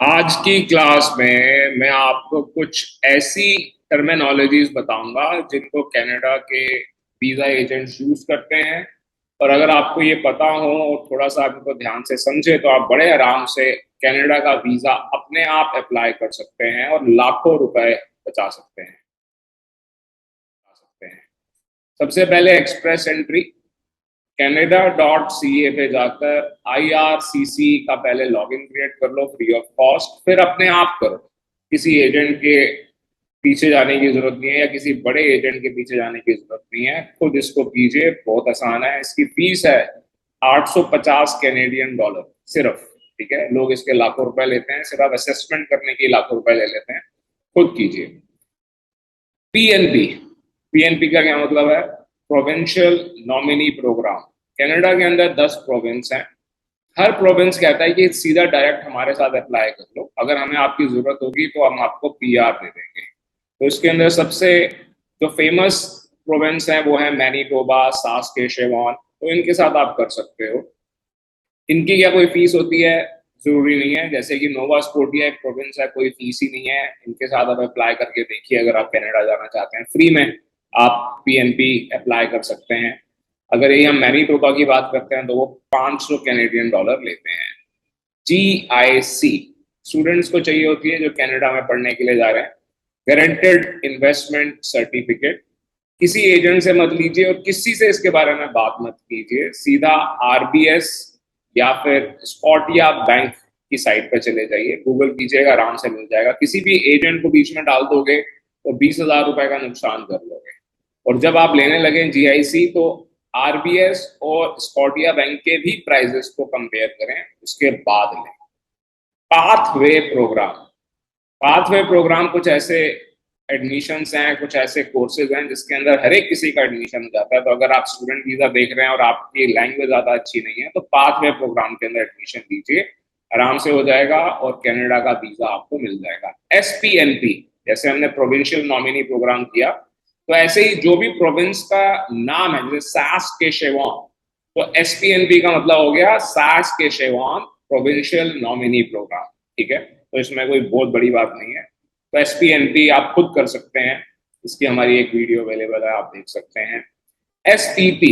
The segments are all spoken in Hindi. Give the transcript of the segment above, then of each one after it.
आज की क्लास में मैं आपको कुछ ऐसी टर्मिनोलॉजीज बताऊंगा जिनको कनाडा के वीजा एजेंट्स यूज करते हैं। और अगर आपको ये पता हो और थोड़ा सा आप इनको ध्यान से समझे तो आप बड़े आराम से कनाडा का वीजा अपने आप अप्लाई कर सकते हैं और लाखों रुपए बचा सकते हैं। सबसे पहले एक्सप्रेस एंट्री canada.ca पे जाकर IRCC का पहले लॉगिन क्रिएट कर लो फ्री ऑफ कॉस्ट, फिर अपने आप करो। किसी एजेंट के पीछे जाने की जरूरत नहीं है या किसी बड़े एजेंट के पीछे जाने की जरूरत नहीं है, खुद इसको कीजिए। बहुत आसान है। इसकी फीस है 850 कैनेडियन डॉलर सिर्फ। ठीक है, लोग इसके लाखों रुपए लेते हैं, सिर्फ असेसमेंट करने के लाखों रुपए ले लेते हैं। खुद कीजिए। पीएनपी। पीएनपी का क्या मतलब है? Provincial nominee programme. कनाडा के अंदर 10 प्रोविंस हैं। हर प्रोविंस कहता है कि सीधा डायरेक्ट हमारे साथ अप्लाई कर लो, अगर हमें आपकी जरूरत होगी तो हम आपको पीआर दे देंगे। तो इसके अंदर सबसे जो फेमस प्रोविंस है वो है मैनीटोबा, सास्केचेवान। तो इनके साथ आप कर सकते हो। इनकी क्या कोई फीस होती है? जरूरी नहीं है। जैसे कि नोवा स्कोटिया एक प्रोविंस है, कोई फीस ही नहीं है। इनके साथ आप अप्लाई करके देखिए, अगर आप कनाडा जाना चाहते हैं फ्री में आप पीएनपी अप्लाई कर सकते हैं। अगर ये हम मैनीटोबा की बात करते हैं तो वो 500 कैनेडियन डॉलर लेते हैं। GIC स्टूडेंट्स को चाहिए होती है जो कनाडा में पढ़ने के लिए जा रहे हैं। Guaranteed investment certificate. किसी एजेंट से मत लीजिए और किसी से इसके बारे में बात मत कीजिए, सीधा RBS या फिर स्कॉटिया बैंक की साइट पर चले जाइए, गूगल कीजिएगा, आराम से मिल जाएगा। किसी भी एजेंट को बीच में डाल दोगे तो 20,000 रुपए का नुकसान कर लोगे। और जब आप लेने लगे GIC तो RBS और स्कॉटिया बैंक के भी प्राइजेस को कंपेयर करें, उसके बाद लें। Pathway programme. पाथवे प्रोग्राम कुछ ऐसे एडमिशन्स हैं, कुछ ऐसे कोर्सेज हैं जिसके अंदर हर एक किसी का एडमिशन हो जाता है। तो अगर आप स्टूडेंट वीजा देख रहे हैं और आपकी लैंग्वेज ज्यादा अच्छी नहीं है तो पाथवे प्रोग्राम के अंदर एडमिशन लीजिए, आराम से हो जाएगा और कनाडा का वीजा आपको मिल जाएगा। SPNP, जैसे हमने प्रोविंशियल नॉमिनी प्रोग्राम किया, तो ऐसे ही जो भी प्रोविंस का नाम है, जैसे सास्केचेवान, तो SPNP का मतलब हो गया सास्केचेवान प्रोविंशियल नॉमिनी प्रोग्राम। ठीक है, तो इसमें कोई बहुत बड़ी बात नहीं है। तो SPNP आप खुद कर सकते हैं, इसकी हमारी एक वीडियो अवेलेबल है, आप देख सकते हैं। SPP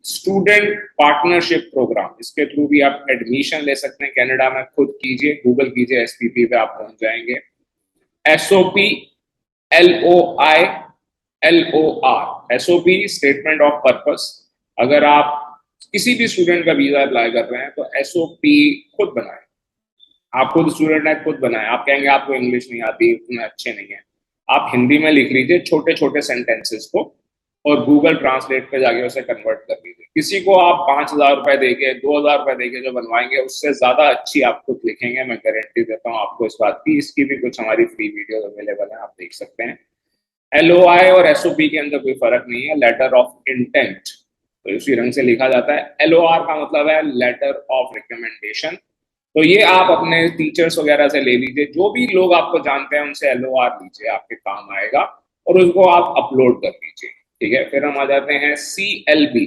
स्टूडेंट पार्टनरशिप प्रोग्राम, इसके थ्रू भी आप एडमिशन ले सकते हैं कनाडा में। खुद कीजिए, गूगल कीजिए, SPP पे आप पहुंच जाएंगे। SOP LOR statement of purpose. अगर आप किसी भी स्टूडेंट का वीजा अप्लाई कर रहे हैं तो SOP खुद बनाए। आप खुद स्टूडेंट है, खुद बनाए। आप कहेंगे आपको इंग्लिश नहीं आती, उतने अच्छे नहीं है, आप हिंदी में लिख लीजिए छोटे छोटे सेंटेंसेस को और गूगल ट्रांसलेट पे जाके उसे कन्वर्ट कर लीजिए। किसी को आप 5,000 रुपए देके, 2,000 रुपए देके जो बनवाएंगे उससे ज्यादा अच्छी आप खुद लिखेंगे, मैं गारंटी देता हूँ आपको इस बात की। इसकी भी कुछ हमारी फ्री वीडियो अवेलेबल है, आप देख सकते हैं। LOI और SOP के अंदर कोई फर्क नहीं है, लेटर ऑफ इंटेंट तो उसी रंग से लिखा जाता है। LOR का मतलब है लेटर ऑफ रिकमेंडेशन। तो ये आप अपने टीचर्स वगैरह से ले लीजिए, जो भी लोग आपको जानते हैं उनसे LOR लीजिए, आपके काम आएगा और उसको आप अपलोड कर दीजिए। ठीक है, फिर हम आ जाते हैं CLB,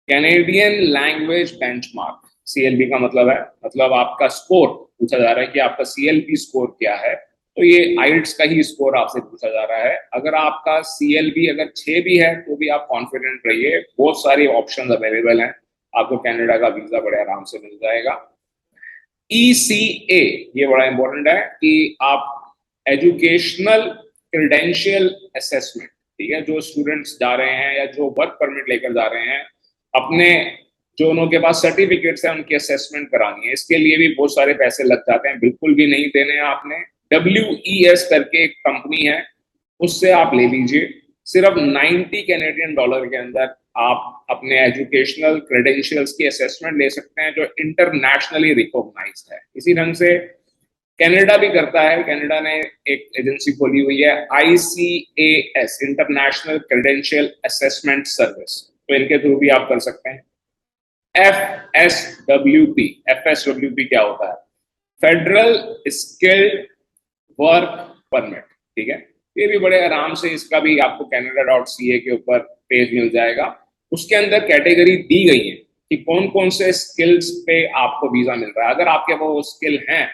Canadian language benchmark. CLB का मतलब आपका स्कोर पूछा जा रहा है कि आपका CLB स्कोर क्या है। तो ये आइल्ट्स का ही स्कोर आपसे पूछा जा रहा है। अगर आपका CLB अगर 6 भी है तो भी आप कॉन्फिडेंट रहिए, बहुत सारी ऑप्शंस अवेलेबल हैं, आपको कनाडा का वीजा बड़े आराम से मिल जाएगा। ECA, ये बड़ा इंपॉर्टेंट है कि आप एजुकेशनल क्रेडेंशियल असेसमेंट, ठीक है, जो स्टूडेंट्स जा रहे हैं या जो वर्क परमिट लेकर जा रहे हैं, अपने जो उनके पास सर्टिफिकेट्स हैं उनकी असेसमेंट करानी है। इसके लिए भी बहुत सारे पैसे लग जाते हैं, बिल्कुल भी नहीं देने हैं आपने। WES करके एक कंपनी है, उससे आप ले लीजिए। सिर्फ 90 कैनेडियन डॉलर के अंदर आप अपने एजुकेशनल क्रेडेंशियल्स की असेसमेंट ले सकते हैं, जो इंटरनेशनली रिकॉग्नाइज्ड है। इसी ढंग से कनाडा भी करता है। कनाडा ने एक एजेंसी खोली हुई है ICAS, international credential assessment service, तो इनके थ्रू भी आप कर सकते हैं। FSWP क्या होता है? Federal skilled work permit. ठीक है, ये भी बड़े आराम से, इसका भी आपको canada.ca के ऊपर पेज मिल जाएगा। उसके अंदर कैटेगरी दी गई है कि कौन कौन से स्किल्स पे आपको वीजा मिल रहा है। अगर आपके वो स्किल हैं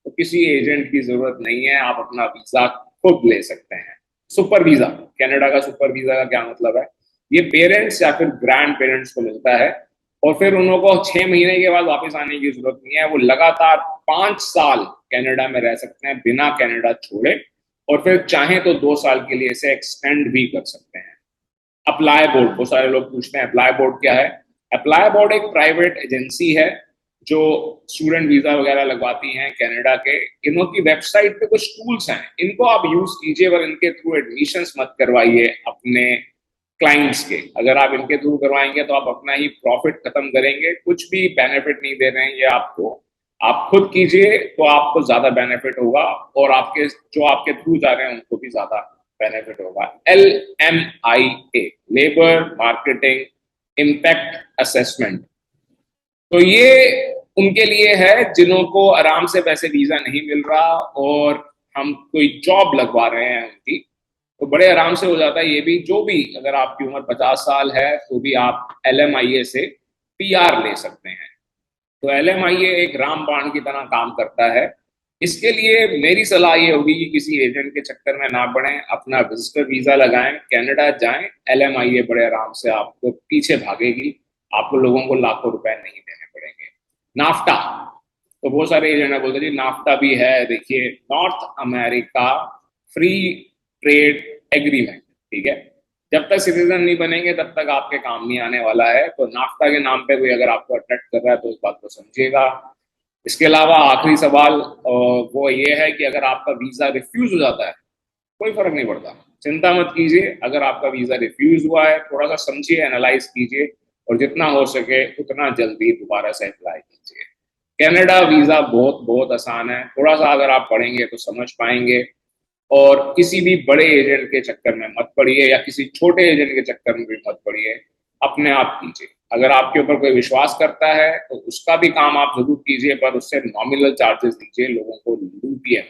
तो किसी एजेंट की जरूरत नहीं है, आप अपना वीजा खुद ले सकते हैं। सुपर वीजा, कनाडा का सुपर वीजा का क्या मतलब है? ये पेरेंट्स या फिर ग्रैंड पेरेंट्स को मिलता है, और फिर उनको 6 महीने के बाद वापस आने की जरूरत नहीं है। वो लगातार 5 साल कनाडा में रह सकते हैं बिना कनाडा छोड़े, और फिर चाहें तो 2 साल के लिए इसे एक्सटेंड भी कर सकते हैं। अप्लाई बोर्ड, बहुत सारे लोग पूछते हैं अप्लाई बोर्ड क्या है। अप्लाई बोर्ड एक प्राइवेट एजेंसी है जो स्टूडेंट वीजा वगैरह लगवाती हैं कनाडा के। इन्हों की वेबसाइट पे कुछ टूल्स हैं, इनको आप यूज कीजिए, पर इनके थ्रू एडमिशंस मत करवाइए अपने क्लाइंट्स के। अगर आप इनके थ्रू करवाएंगे तो आप अपना ही प्रॉफिट खत्म करेंगे, कुछ भी बेनिफिट नहीं दे रहे हैं ये आपको। आप खुद कीजिए तो आपको ज्यादा बेनिफिट होगा, और आपके जो आपके थ्रू जा रहे हैं उनको भी ज्यादा बेनिफिट होगा। LMIA, labour marketing impact assessment. तो ये उनके लिए है जिन्हों को आराम से वैसे वीजा नहीं मिल रहा और हम कोई जॉब लगवा रहे हैं उनकी, तो बड़े आराम से हो जाता है ये भी। जो भी, अगर आपकी उम्र 50 साल है तो भी आप LMIA से PR ले सकते हैं। तो LMIA एक रामबाण की तरह काम करता है। इसके लिए मेरी सलाह ये होगी कि किसी एजेंट के चक्कर में ना पड़ें, अपना विजिटर वीजा लगाएं, कनाडा जाएं। LMIA बड़े आराम से आपको पीछे भागेगी, आपको लोगों को लाखों रुपए नहीं देने पड़ेंगे। नाफ्टा, तो बहुत सारे एजेंट बोलते हैं जी नाफ्टा भी है। देखिए, north America free trade agreement, ठीक है। जब तक सिटीजन नहीं बनेंगे तब तक आपके काम नहीं आने वाला है। तो नाफ्ता के नाम पे कोई अगर आपको अट्रैक्ट कर रहा है तो इस बात को समझिएगा। इसके अलावा आखिरी सवाल वो ये है कि अगर आपका वीजा रिफ्यूज हो जाता है, कोई फर्क नहीं पड़ता, चिंता मत कीजिए। अगर आपका वीजा रिफ्यूज हुआ है, थोड़ा सा समझिए, एनालाइज कीजिए, और जितना हो सके उतना जल्दी दोबारा से अप्लाई कीजिए। कनाडा वीजा बहुत बहुत आसान है, थोड़ा सा अगर आप पढ़ेंगे तो समझ पाएंगे। और किसी भी बड़े एजेंट के चक्कर में मत पड़िए, या किसी छोटे एजेंट के चक्कर में भी मत पड़िए, अपने आप कीजिए। अगर आपके ऊपर कोई विश्वास करता है तो उसका भी काम आप जरूर कीजिए, पर उससे नॉमिनल चार्जेस दीजिए, लोगों को लूटिए।